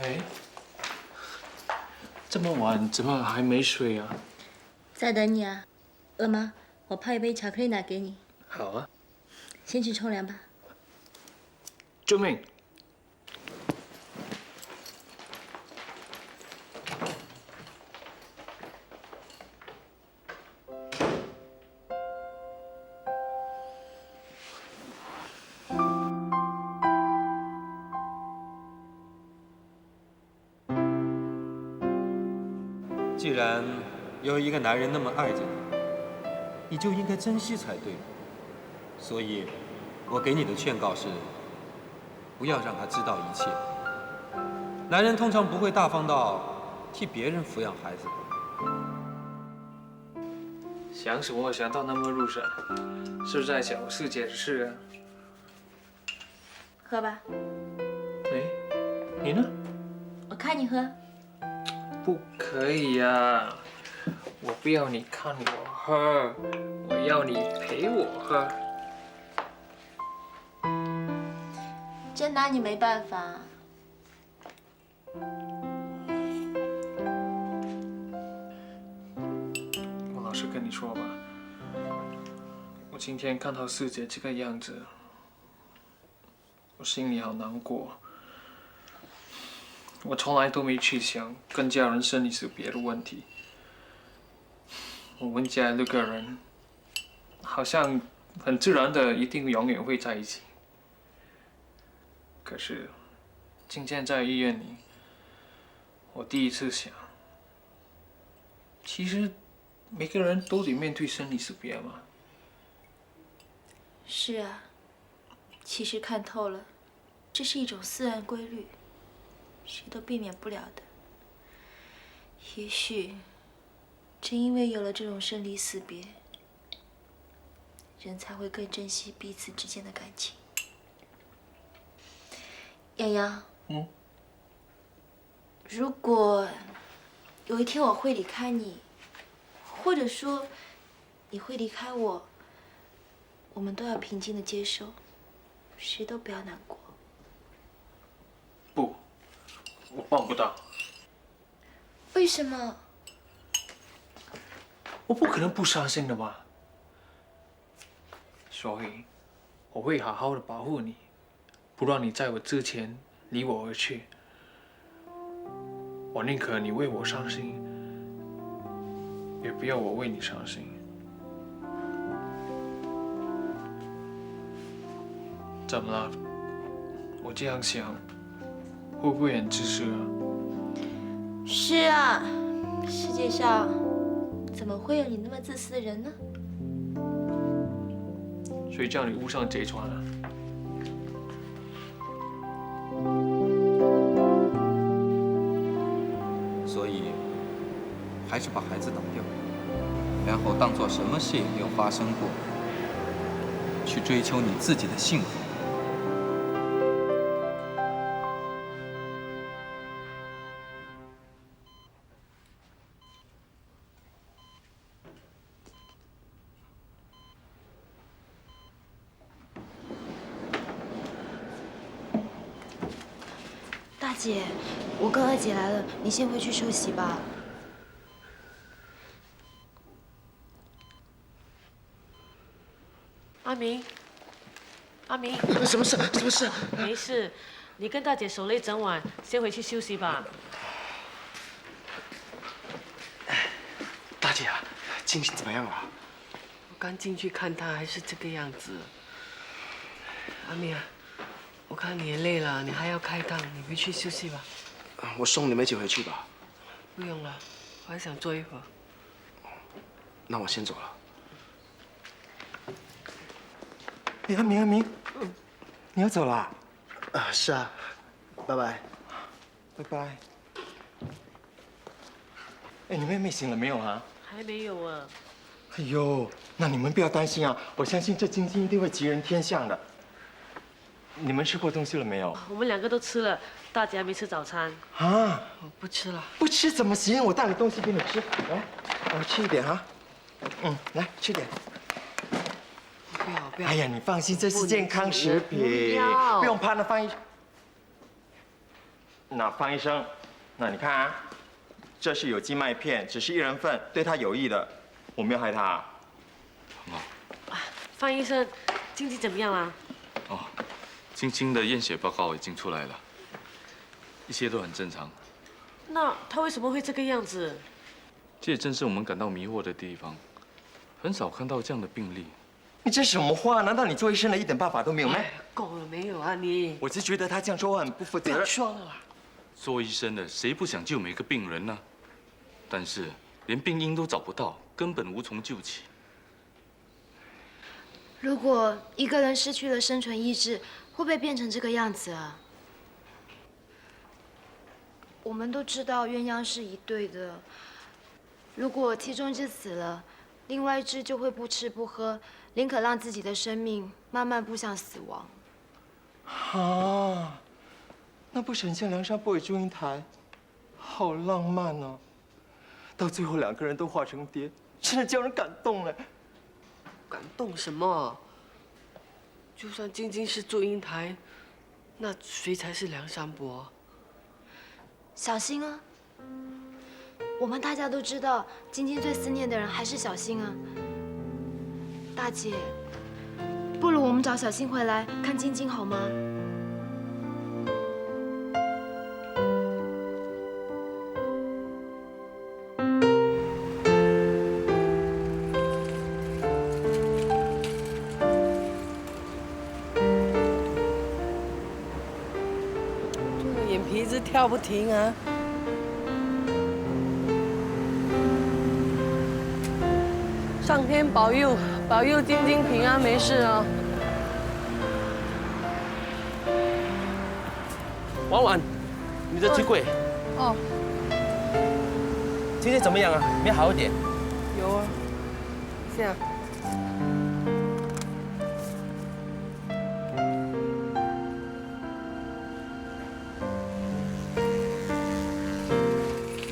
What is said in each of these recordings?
哎，这么晚怎么还没睡啊？在等你啊，饿吗？我泡一杯巧克力奶给你。好啊，先去冲凉吧。救命！既然有一个男人那么爱着你，你就应该珍惜才对。所以，我给你的劝告是：不要让他知道一切。男人通常不会大方到替别人抚养孩子的。想什么想到那么入神？是不是在想世界的事啊？喝吧，哎，你呢？我看你喝。不可以呀、我不要你看我喝，我要你陪我喝。真拿你没办法。我老实跟你说吧，我今天看到四姐这个样子，我心里好难过。我从来都没去想跟家人生离死别的问题。我们家6个人，好像很自然的一定永远会在一起。可是，今天在医院里，我第一次想，其实每个人都得面对生离死别嘛。是啊，其实看透了，这是一种自然规律，谁都避免不了的。也许，正因为有了这种生离死别，人才会更珍惜彼此之间的感情。洋洋，如果有一天我会离开你，或者说你会离开我，我们都要平静的接受，谁都不要难过。不，我办不到。为什么？我不可能不伤心的嘛。所以，我会好好的保护你，不让你在我之前离我而去。我宁可你为我伤心，也不要我为你伤心。怎么了？我这样想，会不会很自私啊？是啊，世界上怎么会有你那么自私的人呢？谁叫你误上贼船了？所以，还是把孩子打掉，然后当做什么事也没有发生过，去追求你自己的幸福。大姐，我跟二姐来了，你先回去休息吧。阿明，阿明，什么事？什么事？没事，你跟大姐守了一整晚，先回去休息吧。大姐啊，静静怎么样了？我刚进去看她，还是这个样子。阿明啊，我看你也累了，你还要开档，你回去休息吧。我送你们一起回去吧。不用了，我还想坐一会儿。那我先走了。哎，阿明，你要走了？是啊，拜拜。拜拜。哎，你妹妹醒了没有啊？还没有啊。哎呦，那你们不要担心啊，我相信这晶晶一定会吉人天相的。你们吃过东西了没有？我们2个都吃了，大姐还没吃早餐。啊，我不吃了。不吃怎么行？我带了东西给你吃，来，吃一点哈。来吃点。不要不要。哎呀，你放心，这是健康食品，不要不用怕，那放一。那方医生，那你看啊，这是有机麦片，只是1人份，对他有益的，我没有害他啊。范医生，晶晶怎么样啦？哦，晶晶的验血报告已经出来了，一切都很正常。那她为什么会这个样子？这也正是我们感到迷惑的地方，很少看到这样的病例。你这是什么话？难道你做医生的一点办法都没有吗？够了没有啊你？我只觉得他这样说话很不负责不要任。说了啦。做医生的谁不想救每个病人呢？但是连病因都找不到，根本无从救起。如果一个人失去了生存意志，会不会变成这个样子啊？我们都知道鸳鸯是一对的，如果其中一只死了，另外一只就会不吃不喝，宁可让自己的生命慢慢步向死亡。啊，那不是很像梁山伯与祝英台？好浪漫哦！到最后2个人都化成蝶，真的叫人感动了。感动什么？就算晶晶是祝英台，那谁才是梁山伯？小新啊，我们大家都知道，晶晶最思念的人还是小新啊。大姐，不如我们找小新回来看晶晶好吗？这个眼皮子跳不停啊！上天保佑，保佑晶晶平安没事啊！婉婉，你的机柜哦，今天怎么样啊？没好一点。有啊，这样。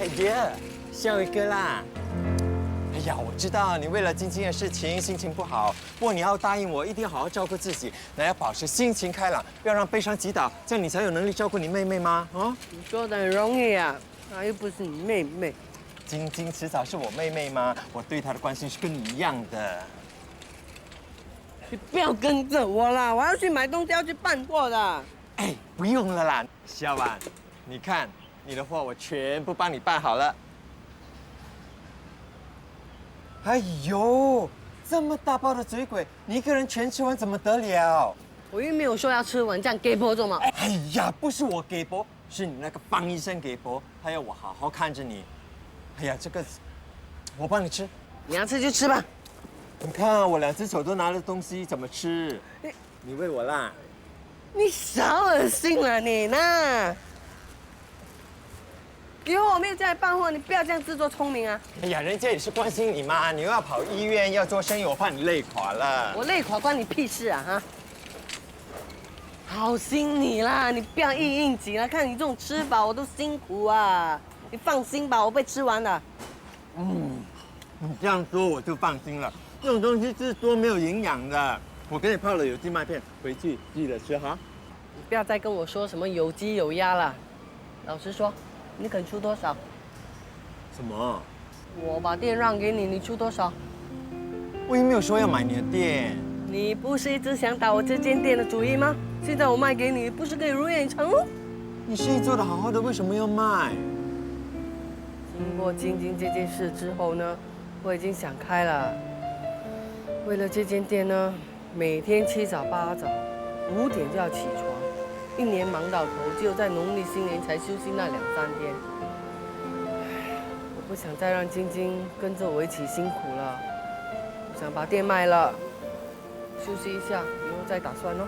哎爹，笑一个啦！哎呀，我知道你为了晶晶的事情心情不好，不过你要答应我，一定要好好照顾自己，那要保持心情开朗，不要让悲伤击倒，这样你才有能力照顾你妹妹吗？啊？你说的很容易啊，她又不是你妹妹。晶晶迟早是我妹妹吗？我对她的关心是跟你一样的。你不要跟着我啦，我要去买东西，要去办货的。哎，不用了啦，小婉，你看你的货我全部帮你办好了。哎呦，这么大包的水鬼，你一个人全吃完怎么得了？我又没有说要吃完，这样给婆做嘛。哎呀，不是我给博，是你那个方医生给博，他要我好好看着你。哎呀，这个我帮你吃，你要吃就吃吧。你看我2只手都拿了东西，怎么吃？你喂我啦。你少恶心了你呢！以后我没有这样办货，你不要这样自作聪明啊！哎呀，人家也是关心你嘛，你又要跑医院，要做生意，我怕你累垮了。我累垮关你屁事啊哈！好心你啦，你不要硬硬挤了，看你这种吃法我都辛苦啊！你放心吧，我被吃完了。你这样说我就放心了。这种东西是多没有营养的。我给你泡了有机麦片，回去记得吃哈。你不要再跟我说什么有鸡有鸭了。老实说，你肯出多少？什么？我把店让给你，你出多少？我也没有说要买你的店。你不是一直想打我这间店的主意吗？现在我卖给你，不是可以如愿以偿喽？你生意做得好好的，为什么要卖？经过晶晶这件事之后呢，我已经想开了。为了这间店呢，每天7早8早，5点就要起床，一年忙到头，只有在农历新年才休息那2、3天。我不想再让晶晶跟着我一起辛苦了，我想把店卖了，休息一下，以后再打算哦。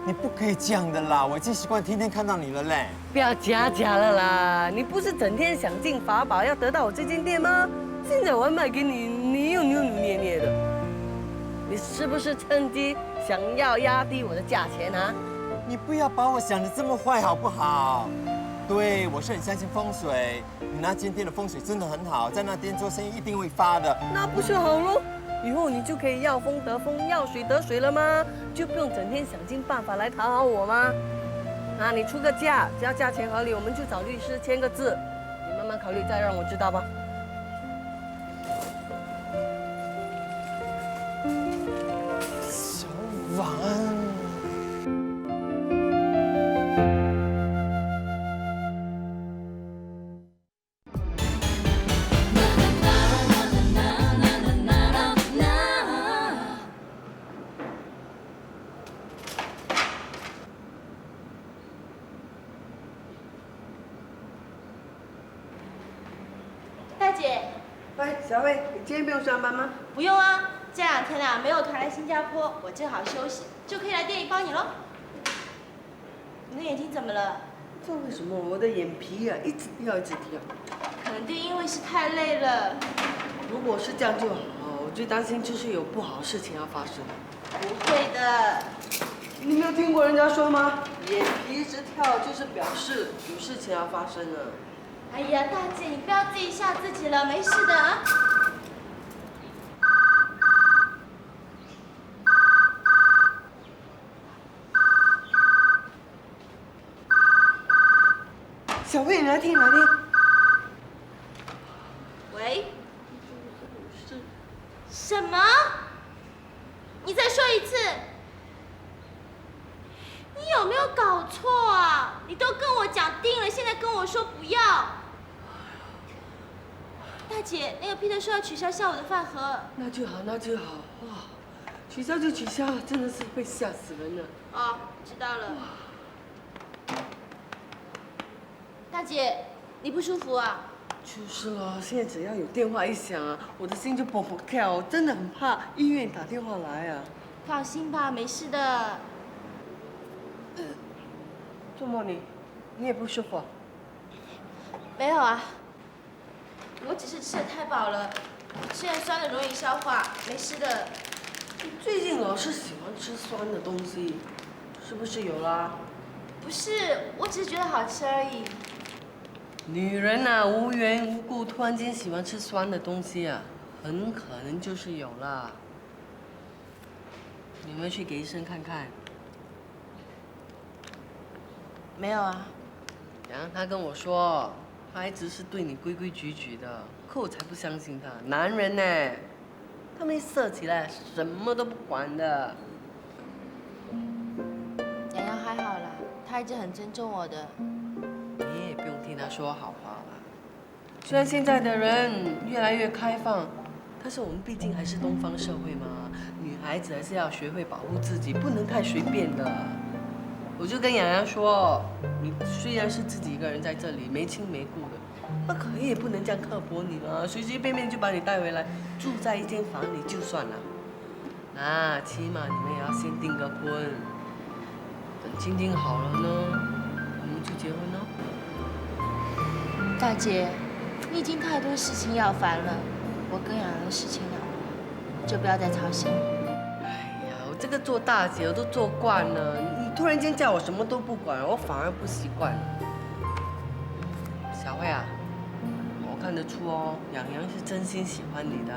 你不可以这样的啦，我已经习惯天天看到你了嘞。不要假了啦！你不是整天想尽法宝要得到我这间店吗？现在我要卖给你，你又扭扭捏捏的，你是不是趁机想要压低我的价钱啊？你不要把我想的这么坏好不好？对，我是很相信风水，你那间店的风水真的很好，在那店做生意一定会发的。那不是好喽？以后你就可以要风得风，要水得水了吗？就不用整天想尽办法来讨好我吗？啊，你出个价，只要价钱合理，我们就找律师签个字，你慢慢考虑，再让我知道吧。小婉。大姐，喂，小魏，你今天不用上班吗？不用啊，这2天没有团来新加坡，我正好休息，就可以来店里帮你喽。你的眼睛怎么了？不知道为什么我的眼皮啊一直跳一直跳。肯定因为是太累了。如果是这样就好，我最担心就是有不好的事情要发生。不会的。你没有听过人家说吗？眼皮一直跳就是表示有事情要发生了。哎呀，大姐，你不要自己吓自己了，没事的啊。小魏，你来听，来听。喂？什么？你再说一次。你有没有搞错啊？你都跟我讲定了，现在跟我说不要。大姐，那个 Peter 说要取消下午的饭盒。那就好，那就好。哇，取消就取消，真的是被吓死人了。哦，知道了。大姐，你不舒服啊？就是了，现在只要有电话一响啊，我的心就砰砰跳，我真的很怕医院打电话来啊。放心吧，没事的。周末你也不舒服啊？没有啊，我只是吃的太饱了，吃点酸的容易消化，没事的。你最近老是喜欢吃酸的东西，是不是有啦？不是，我只是觉得好吃而已。女人啊，无缘无故突然间喜欢吃酸的东西啊，很可能就是有啦。你有没有去给医生看看？没有啊。然后他跟我说，他一直是对你规规矩矩的，可我才不相信他。男人呢，他们一色起来什么都不管的。洋洋还好啦，他一直很尊重我的。你也不用听他说好话了。虽然现在的人越来越开放，但是我们毕竟还是东方社会嘛，女孩子还是要学会保护自己，不能太随便的。我就跟洋洋说，你虽然是自己一个人在这里，没亲没故的，那可以也不能这样刻薄你啊，随随便便就把你带回来，住在一间房里就算了。啊，起码你们也要先订个婚，等晶晶好了呢，你们就结婚喽。大姐，你已经太多事情要烦了，我跟洋洋的事情了，就不要再操心。哎呀，我这个做大姐我都做惯了，你突然间叫我什么都不管，我反而不习惯。小慧啊，我看得出哦，洋洋是真心喜欢你的。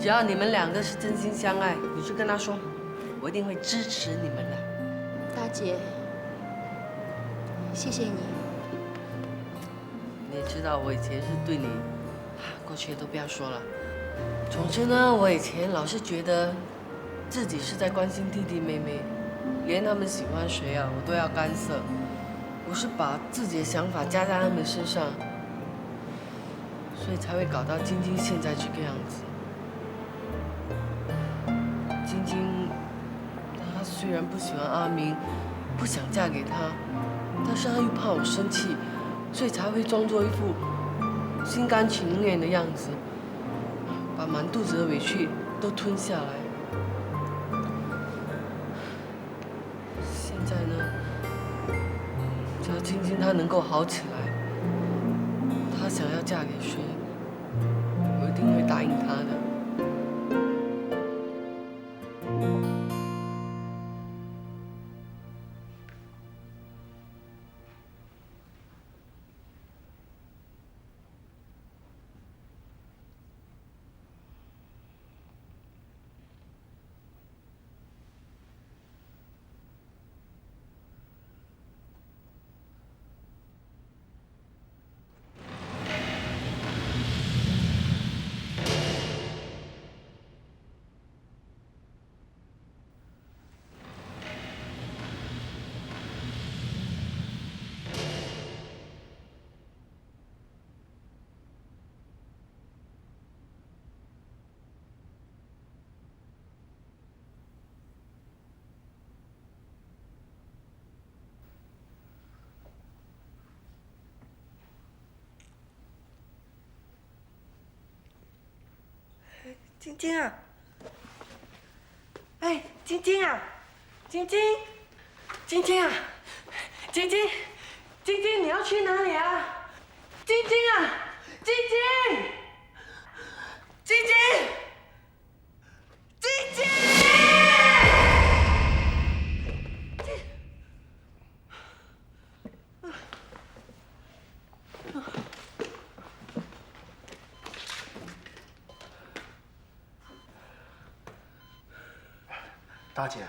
只要你们2个是真心相爱，你就跟他说，我一定会支持你们的。大姐，谢谢你。你也知道我以前是对你，过去的都不要说了。总之呢，我以前老是觉得自己是在关心弟弟妹妹，连他们喜欢谁啊，我都要干涉。我是把自己的想法加在他们身上，所以才会搞到晶晶现在这个样子。晶晶，她虽然不喜欢阿明，不想嫁给他，但是她又怕我生气，所以才会装作一副心甘情愿的样子，把满肚子的委屈都吞下来。现在呢，只要晶晶她能够好起来，她想要嫁给谁，我一定会答应她的。晶晶啊！哎，晶晶啊！晶晶，晶晶啊！晶晶，晶晶，你要去哪里啊？晶晶啊！晶晶，晶晶，晶晶！大姐，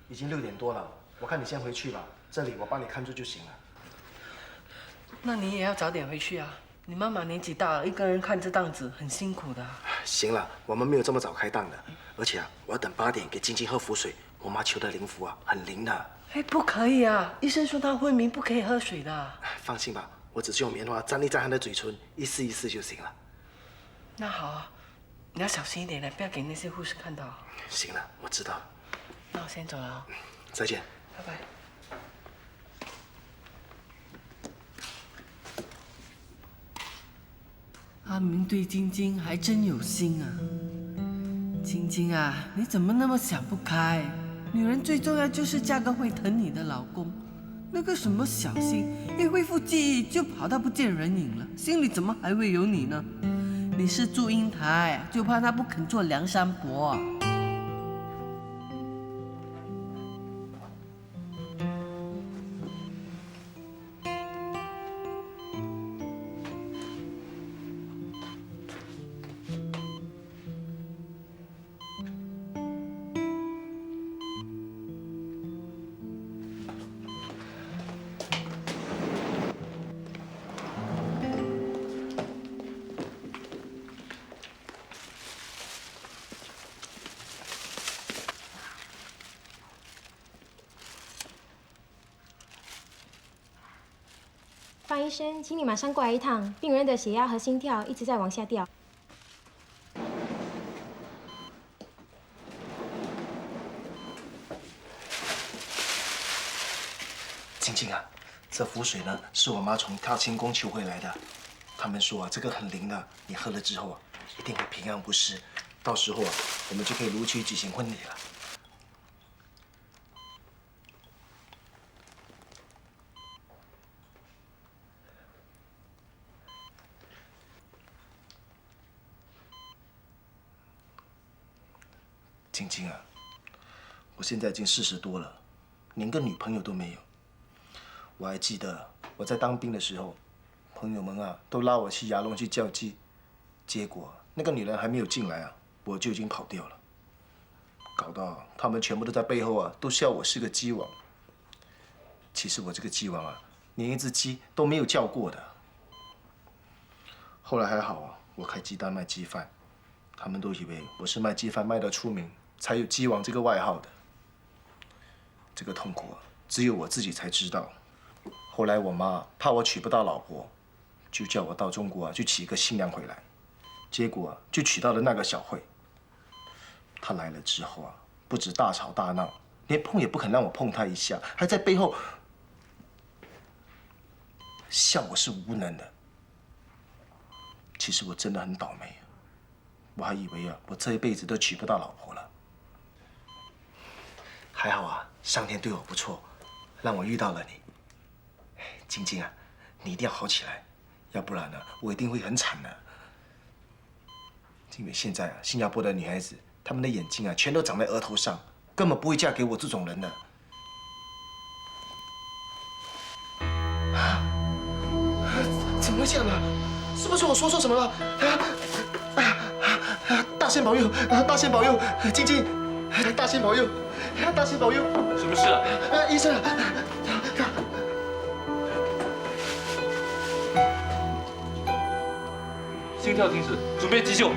已经6点多了，我看你先回去吧，这里我帮你看住就行了。那你也要早点回去啊！你妈妈年纪大了，一个人看这档子很辛苦的。行了，我们没有这么早开档的，而且我要等8点给晶晶喝符水。我妈求的灵符很灵的。哎，不可以啊！医生说她昏迷，不可以喝水的。放心吧，我只是用棉花沾一沾她的嘴唇，意思意思就行了。那好啊，你要小心一点的，不要给那些护士看到。行了，我知道了。那我先走了啊。再见。拜拜。阿明对晶晶还真有心啊！晶晶啊，你怎么那么想不开？女人最重要就是嫁个会疼你的老公。那个什么小新，一恢复记忆就跑到不见人影了，心里怎么还会有你呢？你是祝英台，就怕他不肯做梁山伯啊！方医生，请你马上过来一趟，病人的血压和心跳一直在往下掉。晶晶啊，这符水呢是我妈从踏青宫求回来的。他们说这个很灵的，你喝了之后一定会平安无事。到时候我们就可以如期举行婚礼了。晶晶啊，我现在已经40多了，连个女朋友都没有。我还记得我在当兵的时候，朋友们都拉我去衙门去叫鸡，结果那个女人还没有进来我就已经跑掉了，搞到他们全部都在背后都笑我是个鸡王。其实我这个鸡王连一只鸡都没有叫过的。后来还好我开鸡蛋卖鸡饭，他们都以为我是卖鸡饭卖得出名，才有鸡王这个外号的。这个痛苦只有我自己才知道。后来我妈怕我娶不到老婆，就叫我到中国去娶一个新娘回来。结果就娶到了那个小慧。她来了之后不止大吵大闹，连碰也不肯让我碰她一下，还在背后笑我是无能的。其实我真的很倒霉，我还以为我这一辈子都娶不到老婆了。还好上天对我不错，让我遇到了你。晶晶你一定要好起来，要不然我一定会很惨的。因为现在新加坡的女孩子，她们的眼睛全都长在额头上，根本不会嫁给我这种人的。怎么会这样呢？是不是我说错什么了？大仙保佑，大仙保佑，晶晶，大仙保佑，大仙保佑！什么事医生，心跳停止，准备急救。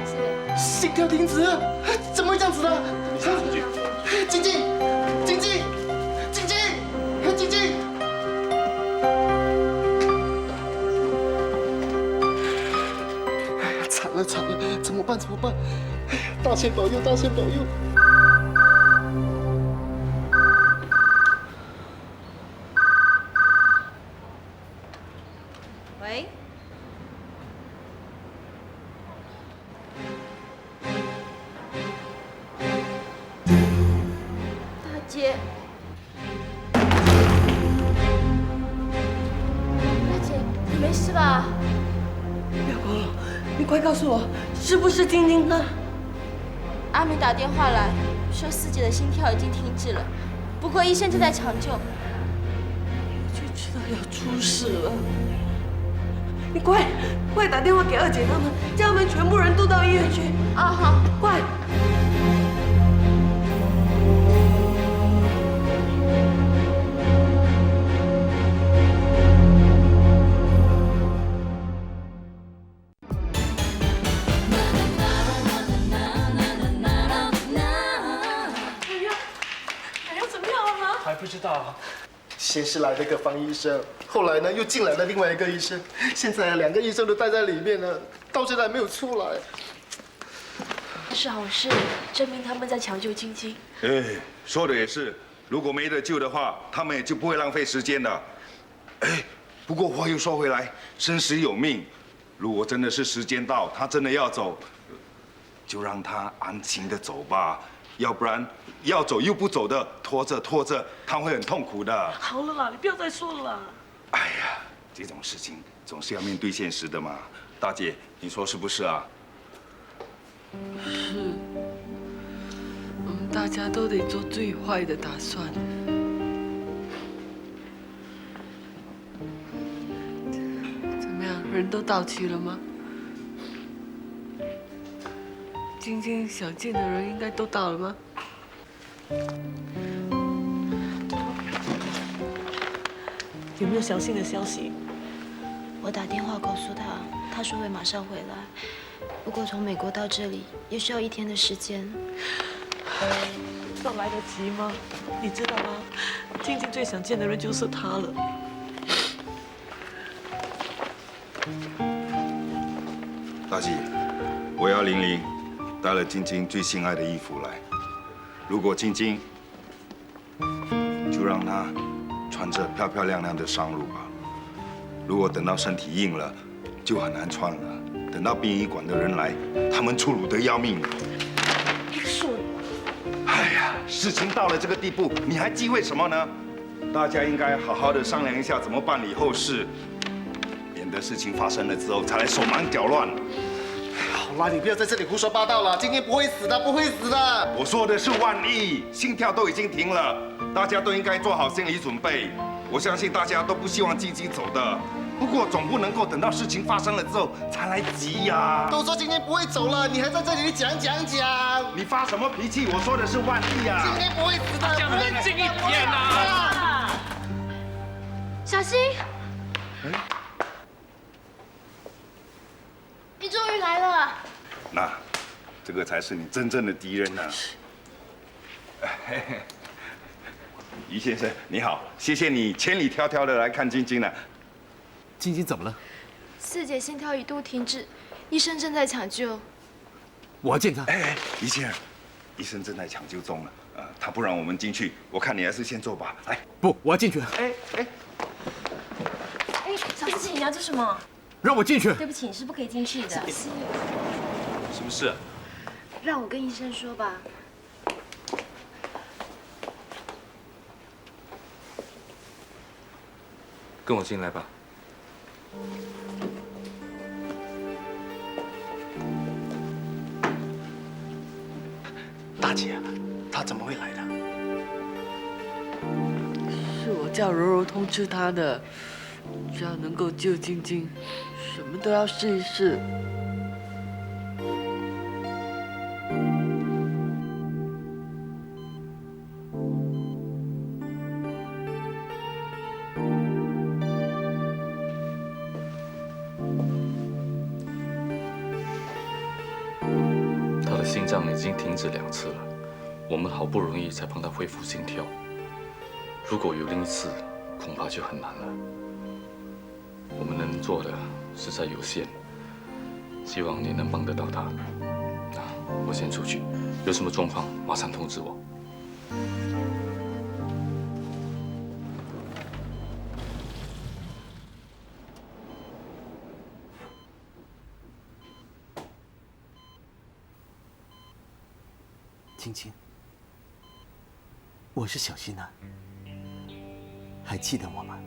心跳停止，怎么会这样子呢？你先出去。晶晶，晶晶，晶晶，晶晶！惨了惨了，怎么办怎么办？大仙保佑，大仙保佑！喂。吧？表哥，你快告诉我，是不是晶晶呢？阿明打电话来说四姐的心跳已经停止了，不过医生正在抢救。我就知道要出事了。你快打电话给二姐他们，叫他们全部人都到医院去。啊，好，快！还不知道。先是来了个方医生，后来呢又进来了另外一个医生，现在2个医生都待在里面了，到现在还没有出来。是好事，证明他们在抢救晶晶。哎，说的也是，如果没得救的话，他们也就不会浪费时间了。哎，不过话又说回来，生死有命，如果真的是时间到，他真的要走，就让他安心的走吧。要不然要走又不走的，拖着，他会很痛苦的。好了啦，你不要再说了啦。哎呀，这种事情总是要面对现实的嘛。大姐，你说是不是啊？是，我们大家都得做最坏的打算。怎么样，人都到齐了吗？晶晶想见的人应该都到了吗？有没有详细的消息？我打电话告诉他，他说会马上回来。不过从美国到这里也需要1天的时间。那来得及吗？你知道吗？晶晶最想见的人就是他了。大姐，我要玲玲带了晶晶最心爱的衣服来。如果晶晶，就让她穿着漂漂亮亮的上路吧。如果等到身体硬了，就很难穿了。等到殡仪馆的人来，他们粗鲁得要命。哎呀，事情到了这个地步，你还忌讳什么呢？大家应该好好的商量一下怎么办理后事，免得事情发生了之后才来手忙脚乱。好啦，你不要在这里胡说八道了，晶晶不会死的，不会死的。我说的是万一，心跳都已经停了，大家都应该做好心理准备。我相信大家都不希望晶晶走的，不过总不能够等到事情发生了之后才来急呀。都说晶晶不会走了，你还在这里讲。你发什么脾气？我说的是万一啊。晶晶不会死的，这样冷静一点啊！小心！你终于来了。那，这个才是你真正的敌人呢。于先生，你好，谢谢你千里迢迢的来看晶晶了。晶晶怎么了？四姐心跳一度停止，医生正在抢救。我要见她。哎，于先生，医生正在抢救中了，他不让我们进去，我看你还是先坐吧。来，不，我要进去。哎，小思琪，你要做什么？让我进去。对不起，你是不可以进去的。什么事？让我跟医生说吧。跟我进来吧。大姐，她怎么会来的？是我叫柔柔通知他的，只要能够救晶晶，什么都要试一试。他的心脏已经停止2次了，我们好不容易才帮他恢复心跳。如果有另一次，恐怕就很难了。我们能做的实在有限，希望你能帮得到他。那我先出去，有什么状况马上通知我。晶晶，我是小西南，还记得我吗？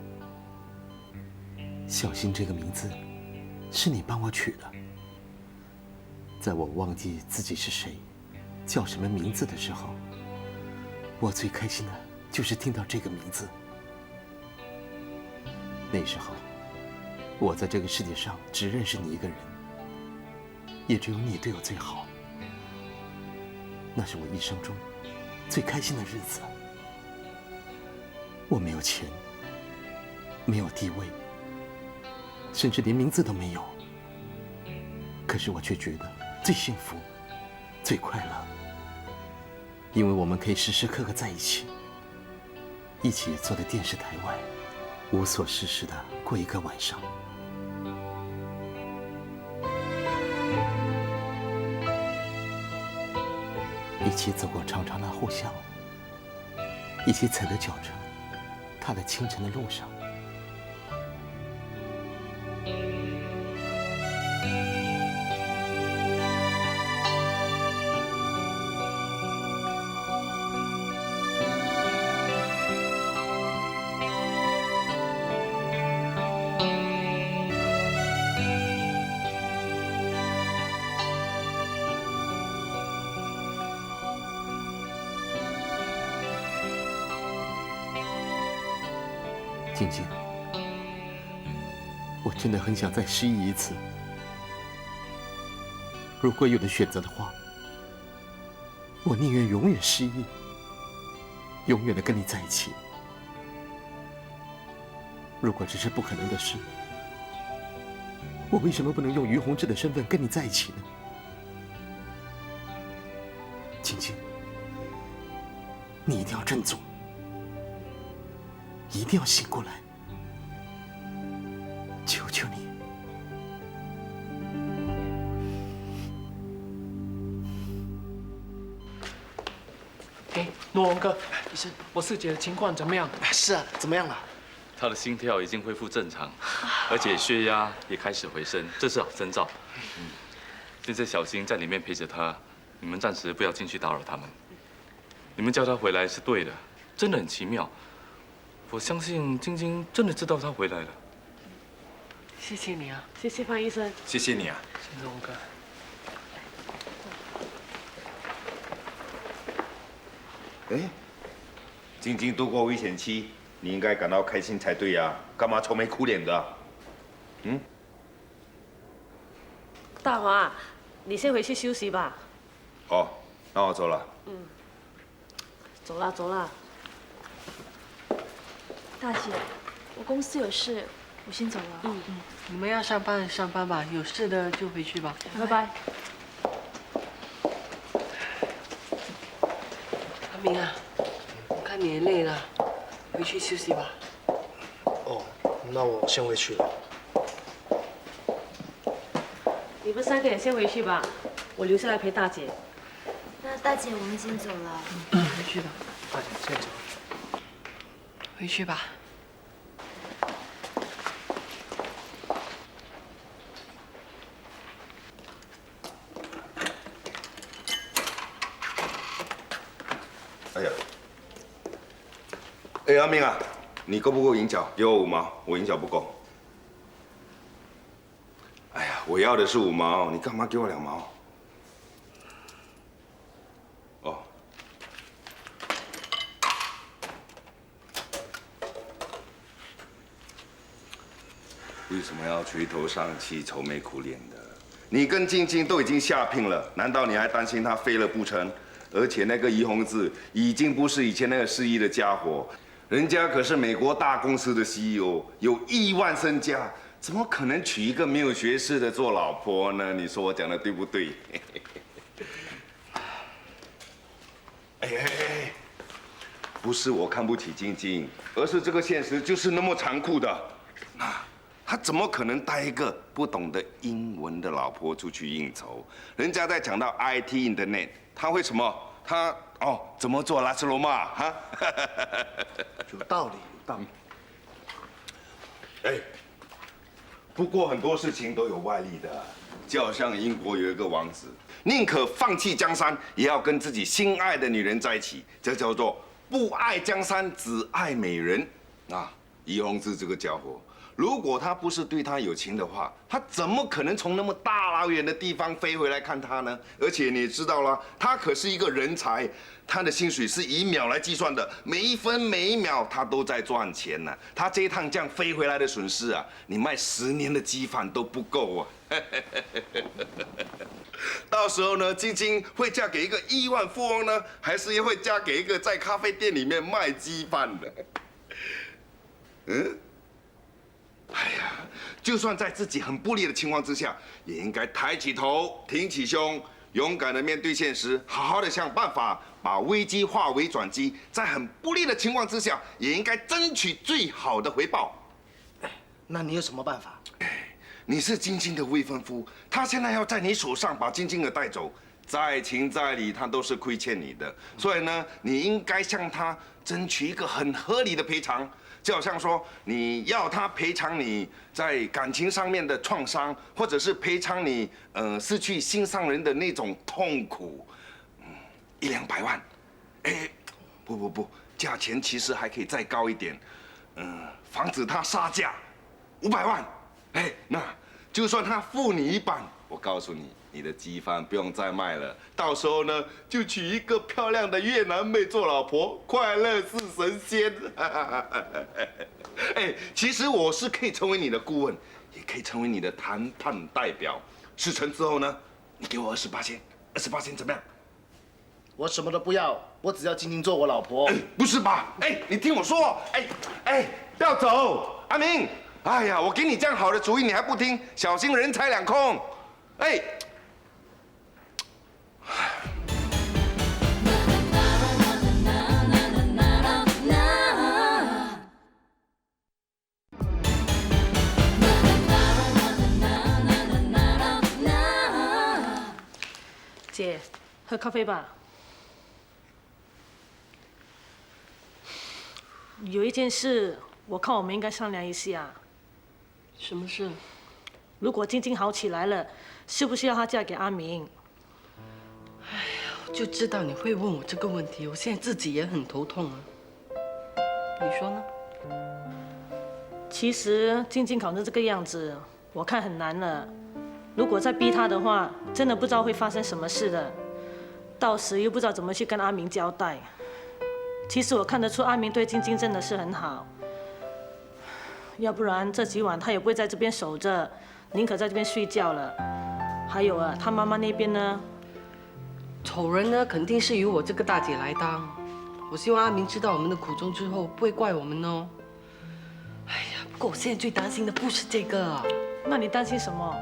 小新这个名字是你帮我取的。在我忘记自己是谁，叫什么名字的时候，我最开心的就是听到这个名字。那时候，我在这个世界上只认识你一个人，也只有你对我最好。那是我一生中最开心的日子。我没有钱，没有地位，甚至连名字都没有。可是我却觉得最幸福、最快乐，因为我们可以时时刻刻在一起，一起坐在电视台外，无所事事的过一个晚上。一起走过长长的后巷，一起踩着脚程，踏在清晨的路上。静静，我真的很想再失忆一次。如果有的选择的话，我宁愿永远失忆，永远的跟你在一起。如果这是不可能的事，我为什么不能用于洪志的身份跟你在一起呢？静静，你一定要振作，一定要醒过来，求求你。哎，诺文哥，医生，我四姐的情况怎么样？是啊，怎么样了？她的心跳已经恢复正常，而且血压也开始回升，这是好征兆。现在小新在里面陪着她，你们暂时不要进去打扰他们。你们叫她回来是对的，真的很奇妙。我相信晶晶真的知道她回来了。谢谢你啊，谢谢范医生。谢谢你啊。谢谢诺文哥。哎，晶晶度过危险期，你应该感到开心才对呀，干嘛愁眉苦脸的？嗯？大华，你先回去休息吧。哦，那我走了。走啦走啦。大姐，我公司有事，我先走了。你们要上班上班吧，有事的就回去吧。拜拜。阿明啊，我看你也累了，回去休息吧。哦，那我先回去了。你们三个也先回去吧，我留下来陪大姐。那大姐，我们先走了。回去吧，大姐，先走。回去吧。哎呀，哎，阿明啊，你够不够银角？给我5毛，我银角不够。哎呀，我要的是5毛，你干嘛给我2毛？哦。为什么要垂头丧气、愁眉苦脸的？你跟晶晶都已经下聘了，难道你还担心她飞了不成？而且那个于洪志已经不是以前那个失忆的家伙，人家可是美国大公司的 CEO， 有亿万身家，怎么可能娶一个没有学识的做老婆呢？你说我讲的对不对？哎，不是我看不起晶晶，而是这个现实就是那么残酷的。他怎么可能带一个不懂得英文的老婆出去应酬？人家在讲到 IT Internet， 他会什么？他怎么做拉斯罗马哈？有道理，有道理。哎，不过很多事情都有外力的，就好像英国有一个王子，宁可放弃江山，也要跟自己心爱的女人在一起，这叫做不爱江山只爱美人啊。易宏志这个家伙，如果他不是对他有情的话，他怎么可能从那么大老远的地方飞回来看他呢？而且你也知道了，他可是一个人才，他的薪水是以秒来计算的，每一分每一秒他都在赚钱呢。他这一趟这样飞回来的损失啊，你卖10年的鸡饭都不够啊！到时候呢，晶晶会嫁给一个亿万富翁呢，还是会嫁给一个在咖啡店里面卖鸡饭的？哎呀，就算在自己很不利的情况之下，也应该抬起头，挺起胸，勇敢的面对现实，好好的想办法把危机化为转机。在很不利的情况之下，也应该争取最好的回报。那你有什么办法？你是晶晶的未婚夫，他现在要在你手上把晶晶儿带走，再情再理，他都是亏欠你的。所以呢，你应该向他争取一个很合理的赔偿。就好像说，你要他赔偿你在感情上面的创伤，或者是赔偿你失去心上人的那种痛苦，100-200万，不，价钱其实还可以再高一点，防止他杀价，500万，那就算他付你一半，我告诉你，你的鸡饭不用再卖了，到时候呢，就娶一个漂亮的越南妹做老婆，快乐似神仙。其实我是可以成为你的顾问，也可以成为你的谈判代表。事成之后呢，你给我28千怎么样？我什么都不要，我只要晶晶做我老婆。不是吧？你听我说，不要走，阿明。哎呀，我给你这样好的主意，你还不听，小心人财两空。姐，喝咖啡吧。有一件事，我看我们应该商量一下。什么事？如果晶晶好起来了，是不是要她嫁给阿明？哎呀，我就知道你会问我这个问题，我现在自己也很头痛啊。你说呢？其实晶晶搞成这个样子，我看很难了。如果再逼她的话，真的不知道会发生什么事的。到时又不知道怎么去跟阿明交代。其实我看得出阿明对晶晶真的是很好。要不然这几晚他也不会在这边守着，宁可在这边睡觉了。还有啊，他妈妈那边呢？丑人呢，肯定是由我这个大姐来当。我希望阿明知道我们的苦衷之后，不会怪我们哦。哎呀，不过我现在最担心的不是这个啊。那你担心什么？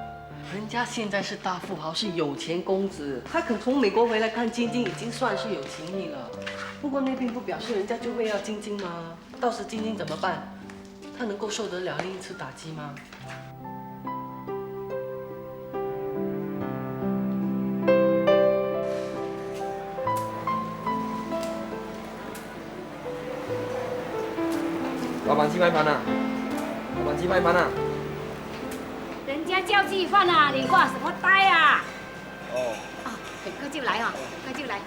人家现在是大富豪，是有钱公子，他肯从美国回来看晶晶，已经算是有情义了。不过那并不表示人家就会要晶晶吗？到时晶晶怎么办？他能够受得了另一次打击吗？老板鸡排盘啊！老板鸡排盘啊！人家叫鸡饭啊，你挂什么呆啊？哦。啊，很快就来啊，很快就来。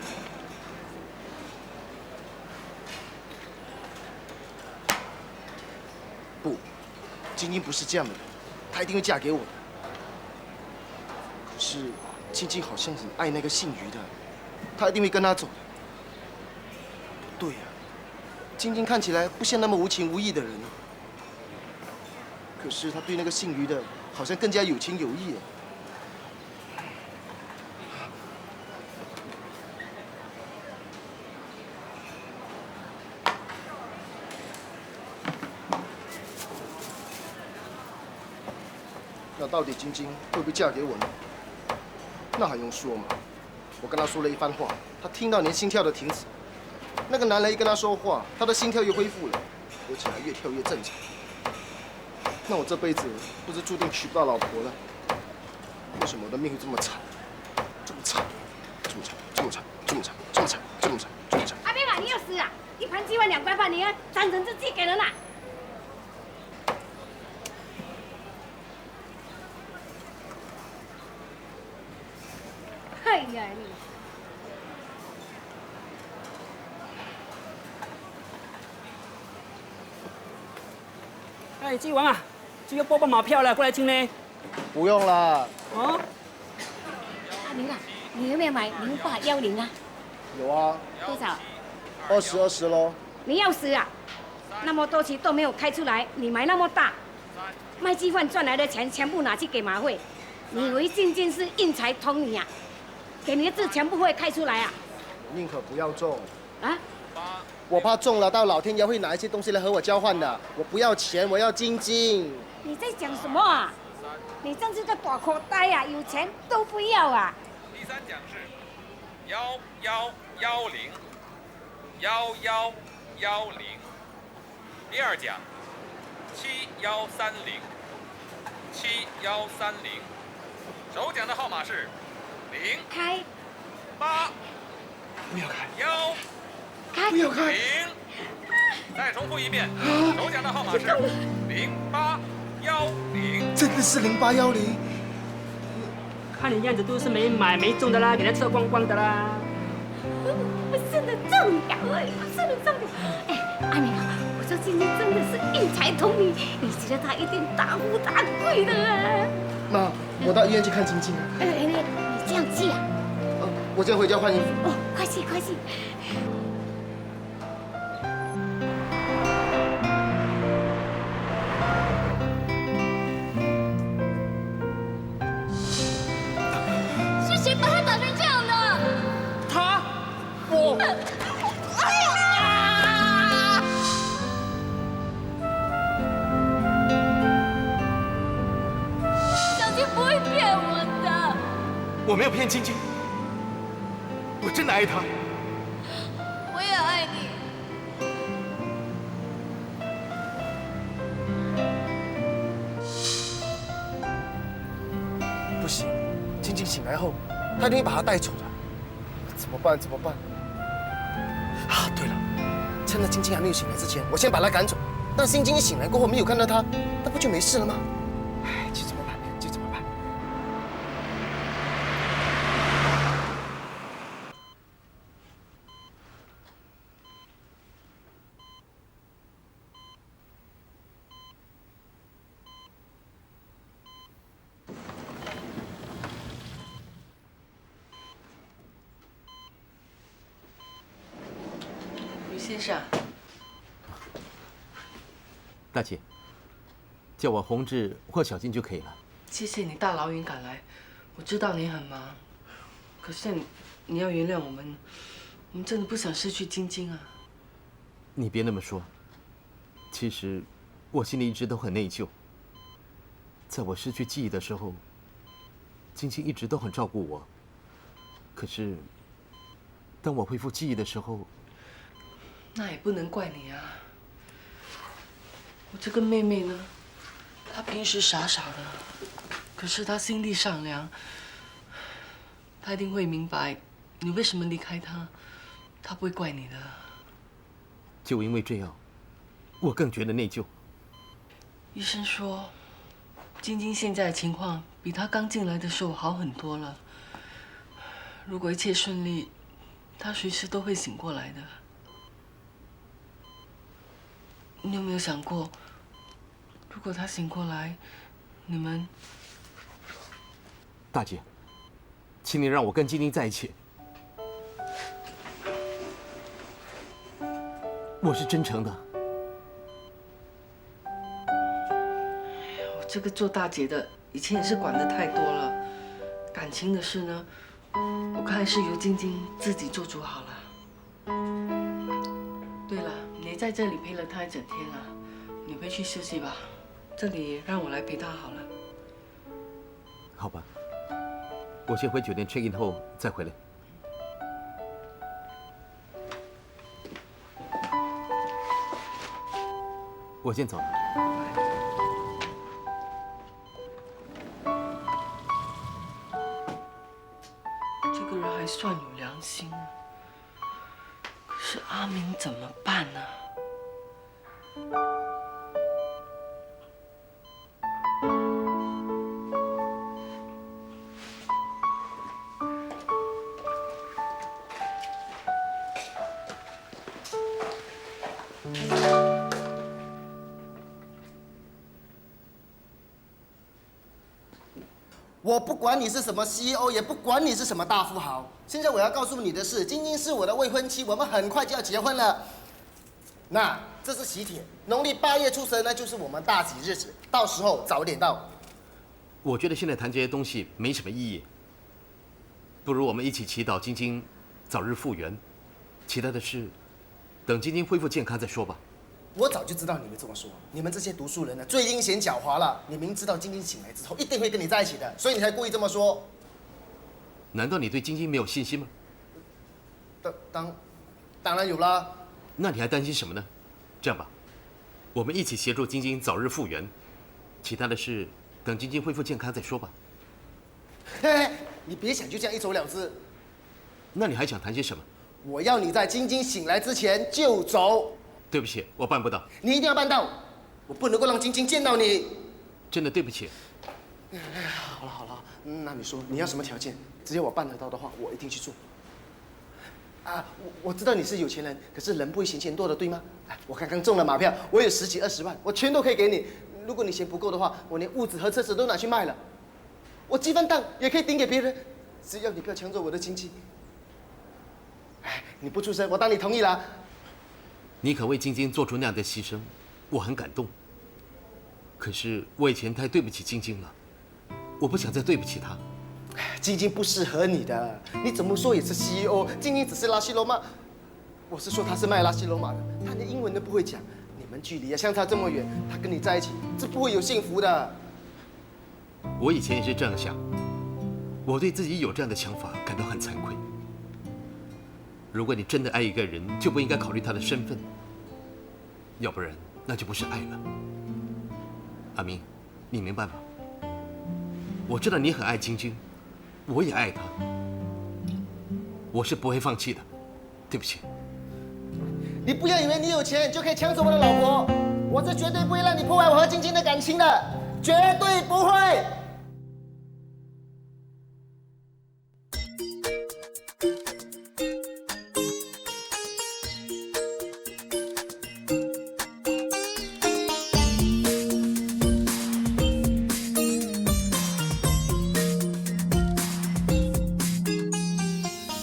不，晶晶不是这样的人，她一定会嫁给我的。可是晶晶好像很爱那个姓于的，她一定会跟他走的。不对呀，晶晶看起来不像那么无情无义的人啊。可是她对那个姓于的，好像更加有情有义。那到底晶晶会不会嫁给我呢？那还用说吗？我跟她说了一番话，她听到连心跳都停止。那个男人一跟她说话，她的心跳又恢复了，而且还越跳越正常。那我这辈子不是注定娶不到老婆了？为什么我的命会这么惨？这么惨，这么惨，这么惨，这么惨，这么惨，这么惨，这么惨！阿边啊，你要死啊！一盘鸡饭2块半，你要当成是寄给人啊？哎呀你！哎，纪王啊，这个波波马票了，过来听呢。不用啦。哦。阿明啊，你有没有买0810啊？有啊。多少？20咯。你要死啊！那么多期都没有开出来，你买那么大，卖鸡饭赚来的钱全部拿去给马会，你以为静静是应财通你啊？给你的字全部会开出来啊？宁可不要中。啊？我怕中了，到老天爷会拿一些东西来和我交换的。我不要钱，我要晶晶。你在讲什么啊？你真是个大口袋呀、有钱都不要啊！第3奖是1110，1110。第2奖7130，7130。首奖的号码是0开8，不要开1开不要开0。再重复一遍，首奖的号码是0810。真的是0810。看你样子都是没买没中的啦，给他吃光光的啦。我真的中了，我真的中了！哎，阿明啊，我说今天真的是应财通你，你觉得他一定大富大贵的啊！妈，我到医院去看晶晶啊。你这样急啊？我先回家换衣服。哦，快去快去！是谁把他打成这样的？他，我。哎呀！小静不会骗我的。我没有骗晶晶，我真的爱她。我也爱你。不行，晶晶醒来后，他一定会把她带走的。怎么办？怎么办？啊，对了，趁着晶晶还没有醒来之前，我先把她赶走。那晶晶一醒来过后没有看到她，那不就没事了吗？哎，就这么办，就这么办。先生，大姐，叫我宏志或小静就可以了。谢谢你大老远赶来，我知道你很忙，可是你要原谅我们真的不想失去晶晶啊。你别那么说，其实我心里一直都很内疚。在我失去记忆的时候，晶晶一直都很照顾我。可是，当我恢复记忆的时候，那也不能怪你啊。我这个妹妹呢，她平时傻傻的，可是她心地善良，她一定会明白你为什么离开她，她不会怪你的。就因为这样，我更觉得内疚。医生说，晶晶现在的情况比她刚进来的时候好很多了。如果一切顺利，她随时都会醒过来的。你有没有想过，如果她醒过来，你们……大姐，请你让我跟晶晶在一起。我是真诚的。我这个做大姐的，以前也是管得太多了。感情的事呢，我看还是由晶晶自己做主好了。对了，你在这里陪了她一整天了，你回去休息吧。这里让我来陪她好了。好吧，我先回酒店 check in 后再回来。我先走了。这个人还算有良心，可是阿明怎么办呢？我不管你是什么 CEO， 也不管你是什么大富豪。现在我要告诉你的是，晶晶是我的未婚妻，我们很快就要结婚了。那这是喜帖，农历8月初10呢，就是我们大喜日子，到时候早点到。我觉得现在谈这些东西没什么意义，不如我们一起祈祷晶晶早日复原，其他的事等晶晶恢复健康再说吧。我早就知道你们这么说，你们这些读书人呢最阴险狡猾了。你明知道晶晶醒来之后一定会跟你在一起的，所以你才故意这么说。难道你对晶晶没有信心吗？当然有啦。那你还担心什么呢？这样吧，我们一起协助晶晶早日复原，其他的事等晶晶恢复健康再说吧。嘿嘿，你别想就这样一走了之。那你还想谈些什么？我要你在晶晶醒来之前就走。对不起，我办不到。你一定要办到，我不能够让晶晶见到你。真的对不起。好了，那你说你要什么条件？只要我办得到的话，我一定去做。啊，我知道你是有钱人，可是人不会嫌钱多的，对吗？我刚刚中了马票，我有10几20万，我全都可以给你。如果你嫌不够的话，我连屋子和车子都拿去卖了，我鸡饭档也可以顶给别人，只要你不要抢走我的经济。你不出声，我当你同意了。你肯为晶晶做出那样的牺牲，我很感动。可是我以前太对不起晶晶了，我不想再对不起她。晶晶不适合你的，你怎么说也是 CEO， 晶晶只是拉西罗马。我是说她是卖拉西罗马的，她连英文都不会讲，你们距离也相差这么远，她跟你在一起，这不会有幸福的。我以前也是这样想，我对自己有这样的想法感到很惭愧。如果你真的爱一个人，就不应该考虑他的身份，要不然那就不是爱了。阿明，你明白吗？我知道你很爱晶晶，我也爱她，我是不会放弃的。对不起。你不要以为你有钱就可以抢走我的老婆，我是绝对不会让你破坏我和晶晶的感情的，绝对不会。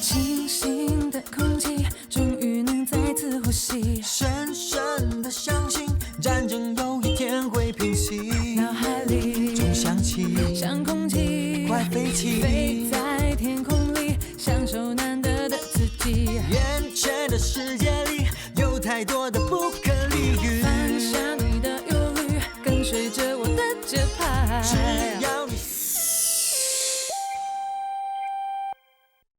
清新的空气，终于能再次呼吸。